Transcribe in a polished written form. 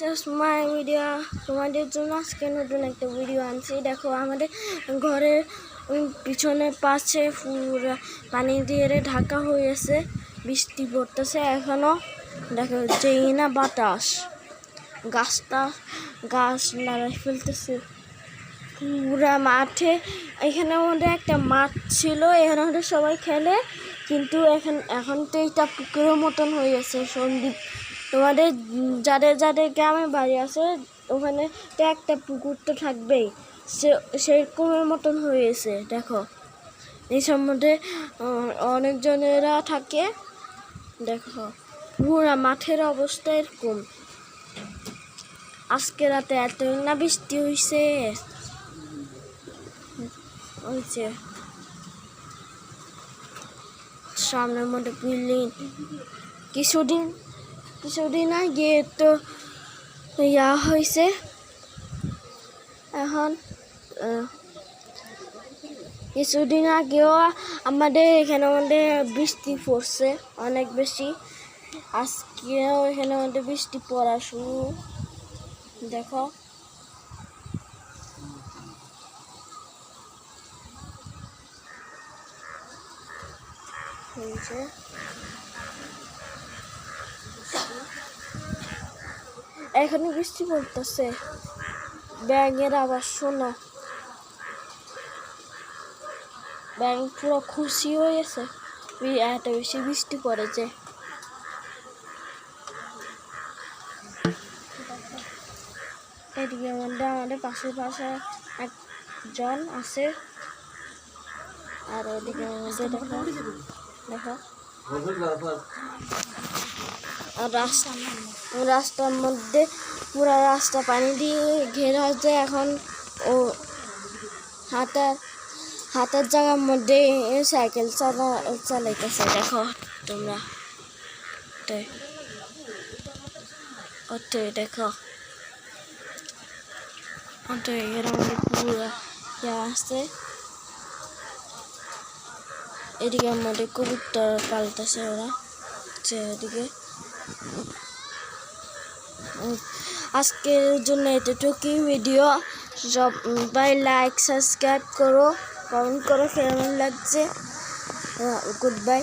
Just my video তোমাদের জন্য আজকে নতুন একটা ভিডিও আনছি। দেখো আমাদের ঘরের পিছনে পাশে পুরো পানি দিয়ে ঢাকা হয়েছে, বৃষ্টি পড়তেছে এখনো। দেখো যেই না বাতাস, গাছ নাড়াই ফেলতেছে পুরা মাঠে। এখানে আমাদের একটা মাঠ ছিল, এখানে আমাদের সবাই খেলে, কিন্তু এখন তো এটা পুকুরের মতন হয়ে গেছে। সন্দীপ তোমাদের যাদের যাদের গ্রামে বাড়ি আছে ওখানে তো একটা পুকুর তো থাকবেই, সেরকমের মতন হয়েছে। দেখো এই সম্বন্ধে অনেকজনেরা থাকে। দেখো পুরা মাঠের অবস্থা এরকম। আজকে রাতে এত না বৃষ্টি হয়েছে, সামনের মধ্যে বিল্ডিং। কিছুদিন আগে তো ইয়া হয়েছে, এখন কিছুদিন আগেও আমাদের এখানে বৃষ্টি পড়ছে অনেক বেশি। আজকেও এখানে আমাদের বৃষ্টি পড়া শুরু। দেখো এখানে বৃষ্টি পড়তেছে, ব্যাঙের আবার শোনো, ব্যাঙ পুরো খুশি হয়েছে এত বেশি বৃষ্টি পড়েছে। এদিকে আমাদের পাশে একজন আছে, আর ওদিকে আমাদের দেখো রাস্তার মধ্যে পুরো রাস্তা পানি দিয়ে ঘেরা হচ্ছে। এখন ও হাতের জায়গার মধ্যে সাইকেল চালাইতেছে। দেখো তোমরা দেখো এর মধ্যে পুরো আসছে। এদিকে আমাদের কবুতর পাল্টাছে ওরা, এদিকে আজকের জন্য এতটুকুই ভিডিও। সবাই লাইক সাবস্ক্রাইব করো, কমেন্ট করো কেমন লাগছে। Good bye.